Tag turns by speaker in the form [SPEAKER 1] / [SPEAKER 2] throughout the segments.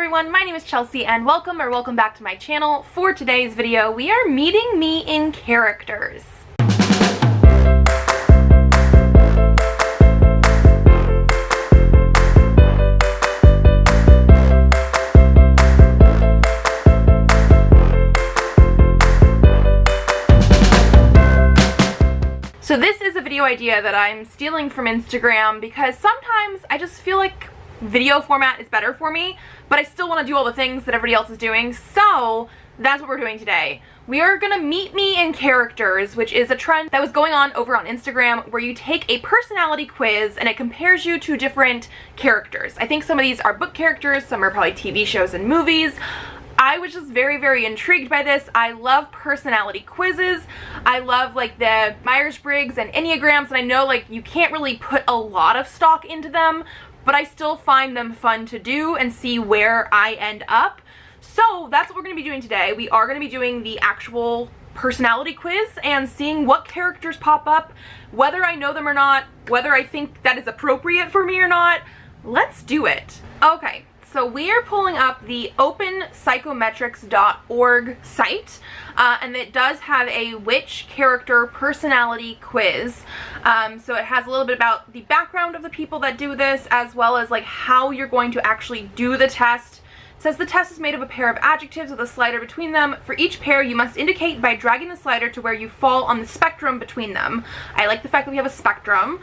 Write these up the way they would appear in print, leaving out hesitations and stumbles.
[SPEAKER 1] everyone, my name is Chelsea and welcome back to my channel. For today's video, we are meeting me in characters. So this is a video idea that I'm stealing from Instagram because sometimes I just feel like video format is better for me, but I still want to do all the things that everybody else is doing, so that's what we're doing today. We are gonna meet me in characters, which is a trend that was going on over on Instagram where you take a personality quiz and it compares you to different characters. I think some of these are book characters, some are probably TV shows and movies. I was just very intrigued by this. I love personality quizzes. I love like the Myers-Briggs and Enneagrams, and I know like you can't really put a lot of stock into them, but I still find them fun to do and see where I end up. So that's what we're going to be doing today. We are going to be doing the actual personality quiz and seeing what characters pop up, whether I know them or not, whether I think that is appropriate for me or not. Let's do it. Okay. So we are pulling up the openpsychometrics.org site, and it does have a which character personality quiz. So it has a little bit about the background of the people that do this, as well as like how you're going to actually do the test. It says the test is made of a pair of adjectives with a slider between them. For each pair, you must indicate by dragging the slider to where you fall on the spectrum between them. I like the fact that we have a spectrum.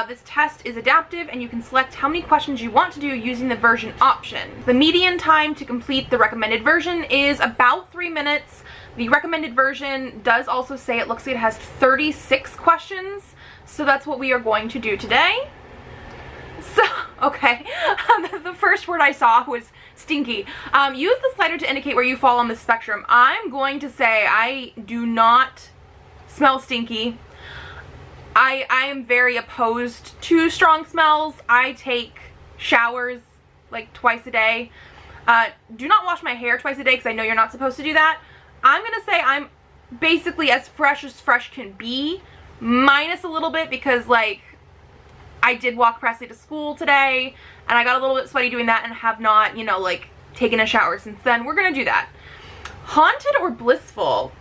[SPEAKER 1] This test is adaptive, and you can select how many questions you want to do using the version option. The median time to complete the recommended version is about 3 minutes. The recommended version does also say it looks like it has 36 questions, so that's what we are going to do today. So, okay, the first word I saw was stinky. Use the slider to indicate where you fall on the spectrum. I'm going to say I do not smell stinky. I am very opposed to strong smells. I take showers like twice a day. Do not wash my hair twice a day because I know you're not supposed to do that. I'm going to say I'm basically as fresh can be, minus a little bit because like I did walk Presley to school today, and I got a little bit sweaty doing that and have not, you know, like, taken a shower since then. We're gonna do that. Haunted or blissful?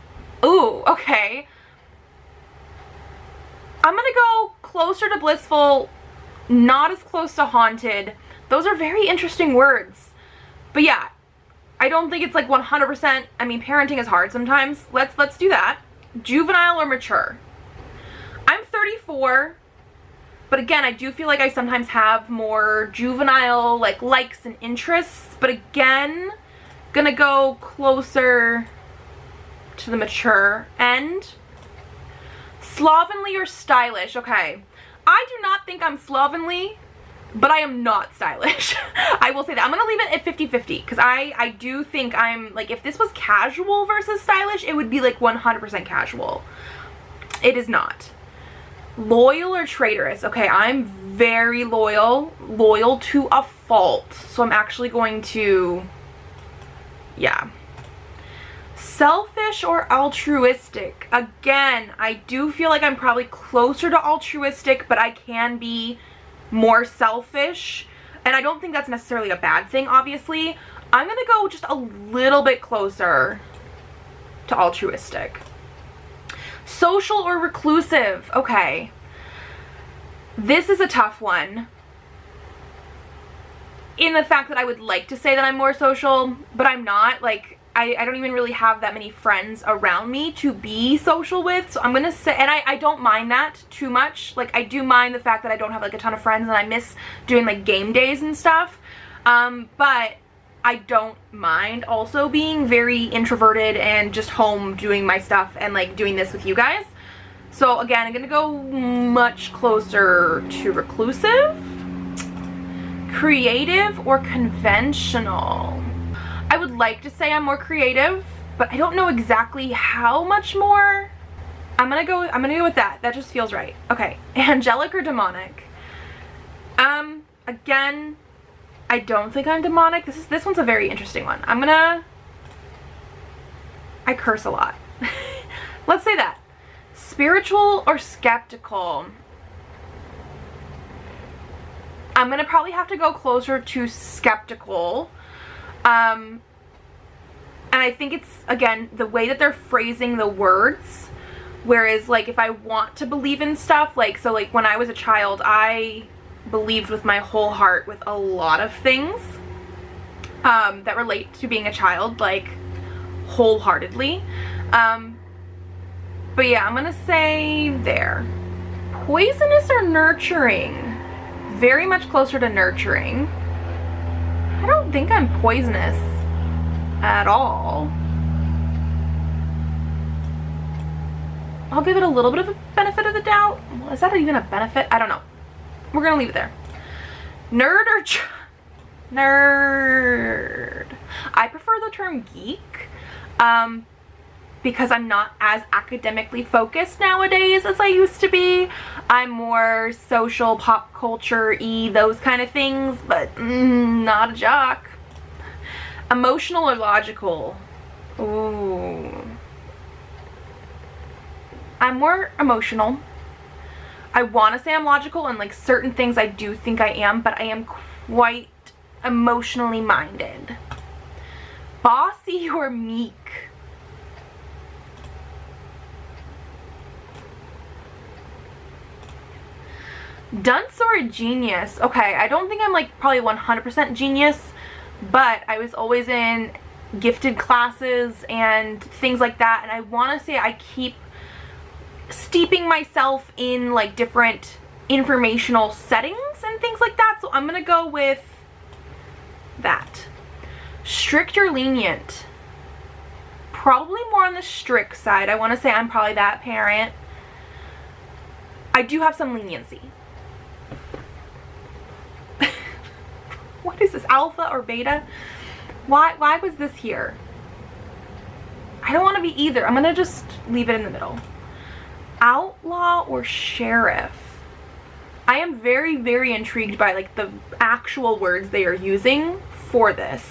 [SPEAKER 1] Ooh, okay. I'm gonna go closer to blissful, not as close to haunted. Those are very interesting words. But yeah, I don't think it's like 100%. I mean, parenting is hard sometimes. Let's do that. Juvenile or mature? I'm 34. But again, I do feel like I sometimes have more juvenile likes and interests. But again, gonna go closer to the mature end. Slovenly or stylish? Okay. I do not think I'm slovenly, but I am not stylish. I will say that. I'm gonna leave it at 50-50 because I do think I'm, like, if this was casual versus stylish, it would be like 100% casual. It is not. Loyal or traitorous? Okay, I'm very loyal to a fault. So I'm actually going to, yeah. Selfish or altruistic? Again, I do feel like I'm probably closer to altruistic, but I can be more selfish. And I don't think that's necessarily a bad thing, obviously. I'm gonna go just a little bit closer to altruistic. Social or reclusive? Okay. This is a tough one. In the fact that I would like to say that I'm more social, but I'm not. Like, I don't even really have that many friends around me to be social with. So I'm gonna say, and I don't mind that too much. Like, I do mind the fact that I don't have like a ton of friends and I miss doing like game days and stuff. But I don't mind also being very introverted and just home doing my stuff and like doing this with you guys. So again, I'm gonna go much closer to reclusive. Creative or conventional? I would like to say I'm more creative, but I don't know exactly how much more. I'm gonna go with that. That just feels right. Okay. Angelic or demonic? Again, I don't think I'm demonic. This one's a very interesting one. I curse a lot. Let's say that. Spiritual or skeptical? I'm gonna probably have to go closer to skeptical. And I think it's, again, the way that they're phrasing the words. Whereas, like, if I want to believe in stuff, like, so, like, when I was a child, I believed with my whole heart with a lot of things that relate to being a child, like, wholeheartedly. But yeah, I'm gonna say there. Poisonous or nurturing? Very much closer to nurturing. I don't think I'm poisonous at all. I'll give it a little bit of a benefit of the doubt. Well, is that even a benefit? I don't know. We're gonna leave it there. Nerd or nerd? I prefer the term geek because I'm not as academically focused nowadays as I used to be. I'm more social, pop culture-y, those kind of things, but not a jock. Emotional or logical? Ooh. I'm more emotional. I want to say I'm logical, and like certain things I do think I am, but I am quite emotionally minded. Bossy or meek? Dunce or a genius? Okay, I don't think I'm like probably 100% genius, but I was always in gifted classes and things like that, and I want to say I keep steeping myself in like different informational settings and things like that, so I'm gonna go with that. Strict or lenient? Probably more on the strict side. I want to say I'm probably that parent. I do have some leniency. What is this, alpha or beta? Why was this here? I don't want to be either. I'm gonna just leave it in the middle. Outlaw or sheriff? I am very, very intrigued by like the actual words they are using for this.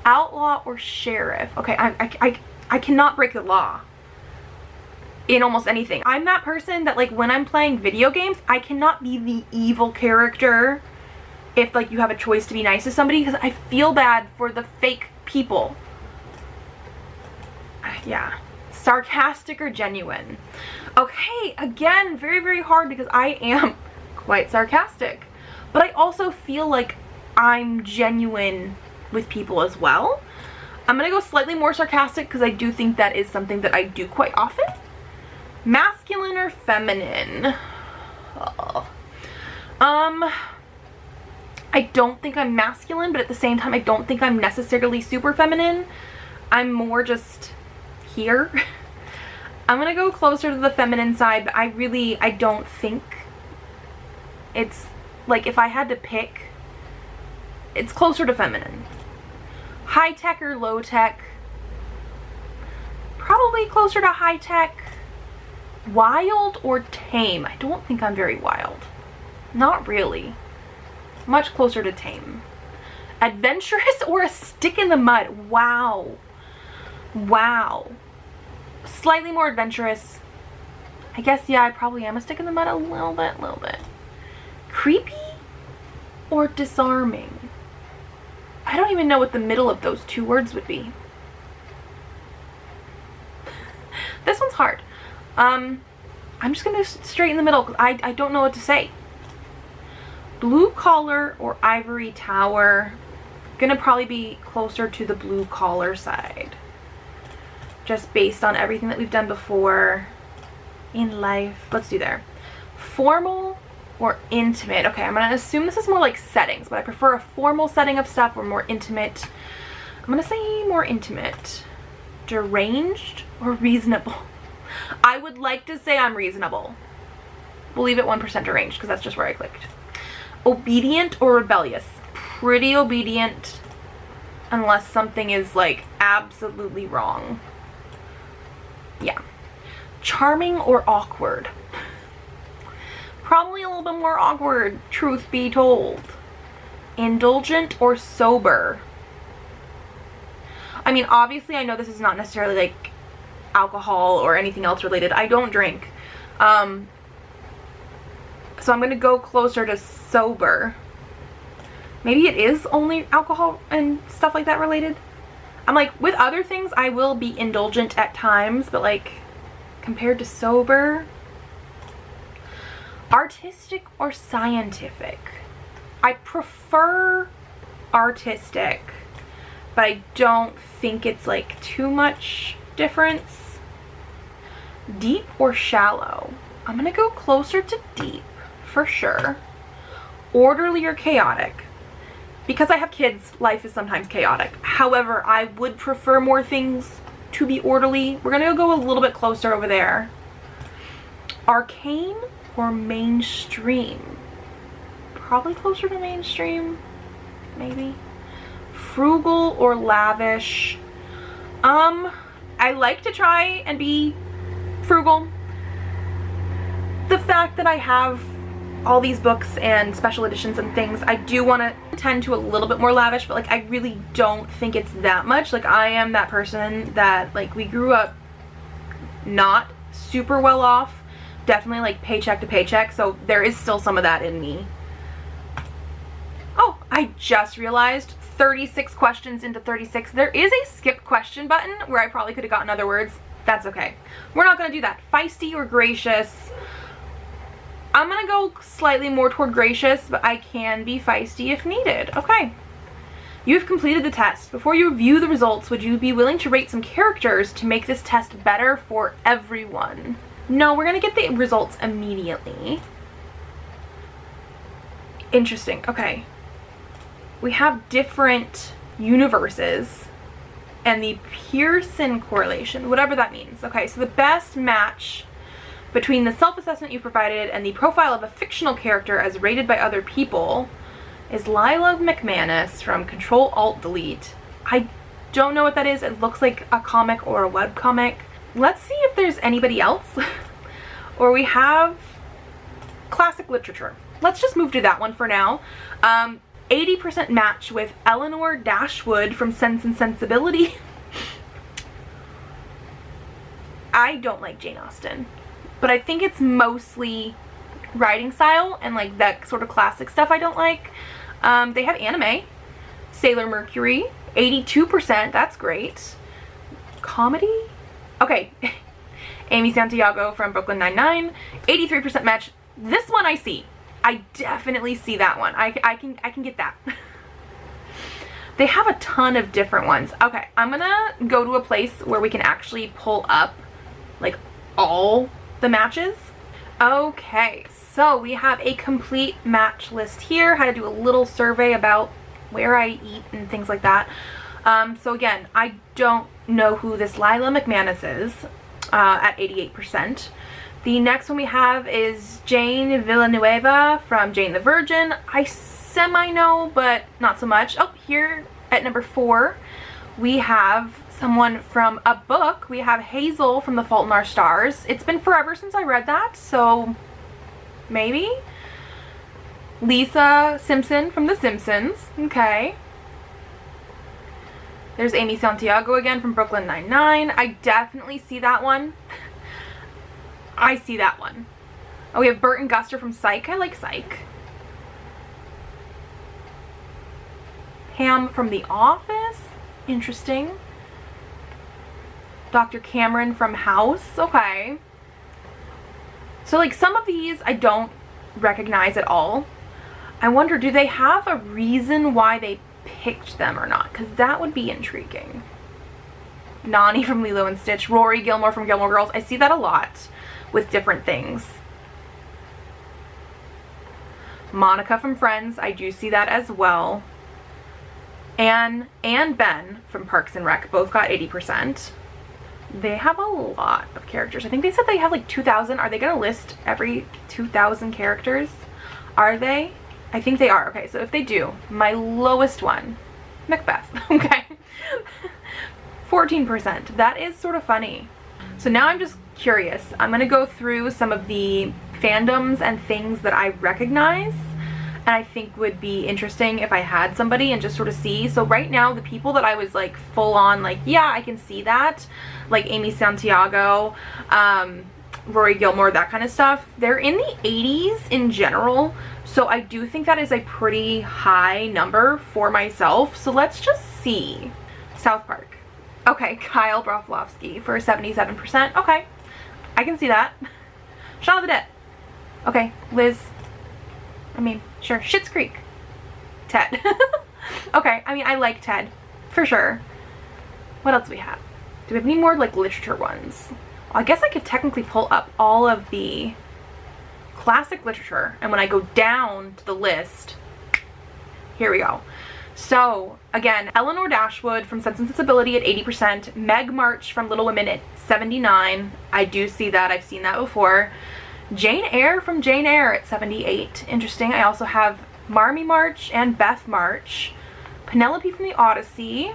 [SPEAKER 1] Outlaw or sheriff? Okay, I cannot break the law in almost anything. I'm that person that like when I'm playing video games, I cannot be the evil character if like you have a choice to be nice to somebody, because I feel bad for the fake people. Yeah. Sarcastic or genuine? Okay, again, very, very hard because I am quite sarcastic. But I also feel like I'm genuine with people as well. I'm gonna go slightly more sarcastic because I do think that is something that I do quite often. Masculine or feminine? Oh. I don't think I'm masculine, but at the same time I don't think I'm necessarily super feminine. I'm more just here. I'm gonna go closer to the feminine side, but I don't think it's like, if I had to pick, it's closer to feminine. High tech or low tech? Probably closer to high tech. Wild or tame? I don't think I'm very wild. Not really. Much closer to tame. Adventurous or a stick in the mud? Wow. Wow. Slightly more adventurous. I guess, yeah, I probably am a stick in the mud a little bit. Creepy or disarming? I don't even know what the middle of those two words would be. This one's hard. I'm just gonna straight in the middle because I don't know what to say. Blue collar or ivory tower? Gonna probably be closer to the blue collar side, just based on everything that we've done before in life. Let's do there. Formal or intimate? Okay, I'm gonna assume this is more like settings, but I prefer a formal setting of stuff or more intimate. I'm gonna say more intimate. Deranged or reasonable? I would like to say I'm reasonable. We'll leave it 1% deranged because that's just where I clicked. Obedient or rebellious? Pretty obedient, unless something is like absolutely wrong. Yeah. Charming or awkward? Probably a little bit more awkward, truth be told. Indulgent or sober? I mean, obviously I know this is not necessarily like alcohol or anything else related. I don't drink. So I'm gonna go closer to sober. Maybe it is only alcohol and stuff like that related. I'm like, with other things, I will be indulgent at times, but like, compared to sober. Artistic or scientific? I prefer artistic, but I don't think it's like too much difference. Deep or shallow? I'm gonna go closer to deep, for sure. Orderly or chaotic? Because I have kids, life is sometimes chaotic. However, I would prefer more things to be orderly. We're gonna go a little bit closer over there. Arcane or mainstream? Probably closer to mainstream, maybe. Frugal or lavish? I like to try and be frugal. The fact that I have all these books and special editions and things, I do want to tend to a little bit more lavish, but like I really don't think it's that much. Like I am that person that like we grew up not super well off, definitely like paycheck to paycheck, so there is still some of that in me. Oh, I just realized 36 questions into 36. There is a skip question button where I probably could have gotten other words. That's okay. We're not going to do that. Feisty or gracious? I'm going to go slightly more toward gracious, but I can be feisty if needed. Okay. You have completed the test. Before you review the results, would you be willing to rate some characters to make this test better for everyone? No, we're going to get the results immediately. Interesting. Okay. We have different universes and the Pearson correlation, whatever that means. Okay, so the best match between the self-assessment you provided and the profile of a fictional character as rated by other people is Lila McManus from Control-Alt-Delete. I don't know what that is. It looks like a comic or a webcomic. Let's see if there's anybody else. Or we have classic literature. Let's just move to that one for now. 80% match with Eleanor Dashwood from Sense and Sensibility. I don't like Jane Austen, but I think it's mostly writing style and like that sort of classic stuff I don't like. They have anime. Sailor Mercury, 82%, that's great. Comedy? Okay. Amy Santiago from Brooklyn Nine-Nine, 83% match. This one I see. I definitely see that one. I can get that. They have a ton of different ones. Okay, I'm gonna go to a place where we can actually pull up like all the matches. Okay, so we have a complete match list here. Had to do a little survey about where I eat and things like that. So again, I don't know who this Lila McManus is at 88%. The next one we have is Jane Villanueva from Jane the Virgin. I semi-know, but not so much. Oh, here at number 4, we have someone from a book. We have Hazel from The Fault in Our Stars. It's been forever since I read that, so maybe. Lisa Simpson from The Simpsons. Okay. There's Amy Santiago again from Brooklyn Nine-Nine. I definitely see that one. I see that one. Oh, we have Burton Guster from Psych. I like Psych. Pam from The Office. Interesting. Dr. Cameron from House. Okay. So like some of these I don't recognize at all. I wonder, do they have a reason why they picked them or not? Because that would be intriguing. Nani from Lilo and Stitch. Rory Gilmore from Gilmore Girls. I see that a lot with different things. Monica from Friends. I do see that as well. Anne and Ben from Parks and Rec both got 80%. They have a lot of characters. I think they said they have like 2,000. Are they going to list every 2,000 characters? Are they? I think they are. Okay, so if they do, my lowest one, Macbeth. Okay. 14%. That is sort of funny. So now I'm just curious. I'm going to go through some of the fandoms and things that I recognize and I think would be interesting if I had somebody and just sort of see. So right now, the people that I was like full on like, yeah, I can see that, like Amy Santiago, Rory Gilmore, that kind of stuff. They're in the 80s in general, so I do think that is a pretty high number for myself. So let's just see. South Park. Okay, Kyle Broflovsky for 77%. Okay, I can see that. Shaun of the Dead. Okay, Liz. I mean, sure. Schitt's Creek. Ted. Okay, I mean, I like Ted, for sure. What else do we have? Do we have any more, like, literature ones? Well, I guess I could technically pull up all of the classic literature, and when I go down to the list, here we go. So, again, Eleanor Dashwood from Sense and Sensibility at 80%, Meg March from Little Women at 79%. I do see that. I've seen that before. Jane Eyre from Jane Eyre at 78%. Interesting. I also have Marmee March and Beth March. Penelope from the Odyssey.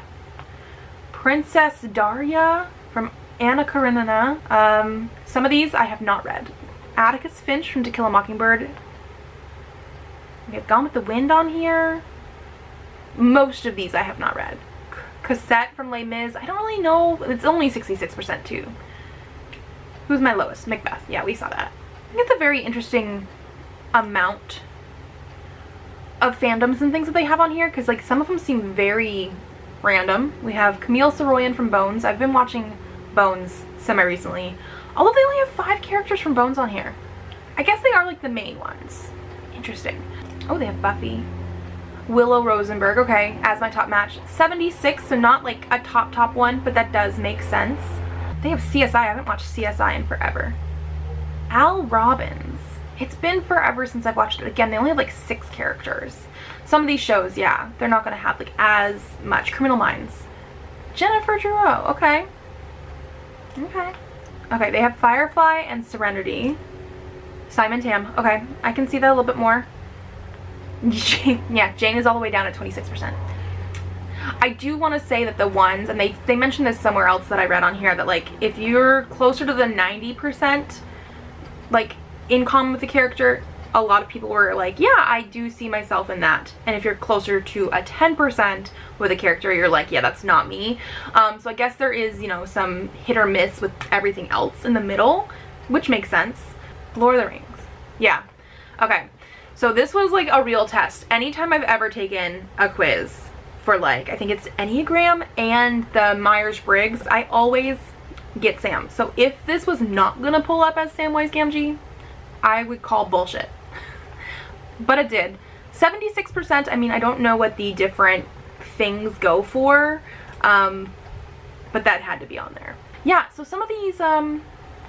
[SPEAKER 1] Princess Daria from Anna Karenina. Some of these I have not read. Atticus Finch from To Kill a Mockingbird. We have Gone with the Wind on here. Most of these I have not read. Cosette from Les Mis. I don't really know. It's only 66% too. Who's my lowest? Macbeth. Yeah, we saw that. I think it's a very interesting amount of fandoms and things that they have on here, because like some of them seem very random. We have Camille Soroyan from Bones. I've been watching Bones semi-recently. Although they only have 5 characters from Bones on here. I guess they are like the main ones. Interesting. Oh, they have Buffy. Willow Rosenberg, okay, as my top match. 76, so not like a top one, but that does make sense. They have CSI. I haven't watched CSI in forever. Al Robbins. It's been forever since I've watched it. Again, they only have like 6 characters. Some of these shows, yeah, they're not going to have like as much. Criminal Minds. Jennifer Giroux, okay. Okay. Okay, they have Firefly and Serenity. Simon Tam, okay, I can see that a little bit more. Yeah, Jane is all the way down at 26%. I do want to say that the ones, and they mentioned this somewhere else that I read on here, that like if you're closer to the 90%, like in common with the character, a lot of people were like, yeah, I do see myself in that. And if you're closer to a 10% with a character, you're like, yeah, that's not me. So I guess there is, you know, some hit or miss with everything else in the middle, which makes sense. Lord of the Rings. Yeah. Okay. So this was like a real test. Anytime I've ever taken a quiz for like, I think it's Enneagram and the Myers-Briggs, I always get Sam. So if this was not gonna pull up as Samwise Gamgee, I would call bullshit. But it did. 76%, I mean, I don't know what the different things go for, but that had to be on there. Yeah, so some of these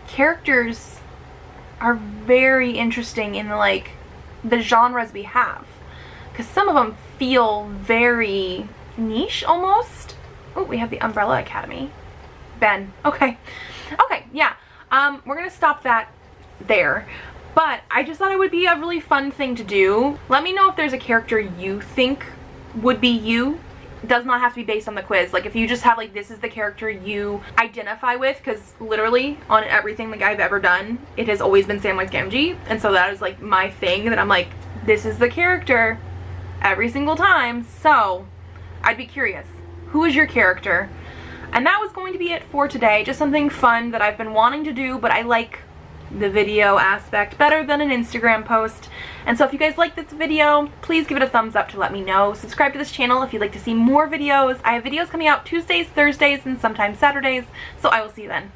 [SPEAKER 1] characters are very interesting in like the genres we have, because some of them feel very niche almost. Oh, we have the Umbrella Academy. Ben. Okay. Okay, yeah. We're gonna stop that there. But I just thought it would be a really fun thing to do. Let me know if there's a character you think would be you. It does not have to be based on the quiz. Like if you just have like, this is the character you identify with, because literally on everything that I've ever done, it has always been Samwise Gamgee. And so that is like my thing, that I'm like, this is the character every single time. So I'd be curious, who is your character? And that was going to be it for today. Just something fun that I've been wanting to do, but I like the video aspect better than an Instagram post. And so if you guys like this video, please give it a thumbs up to let me know. Subscribe to this channel if you'd like to see more videos. I have videos coming out Tuesdays, Thursdays, and sometimes Saturdays. So I will see you then.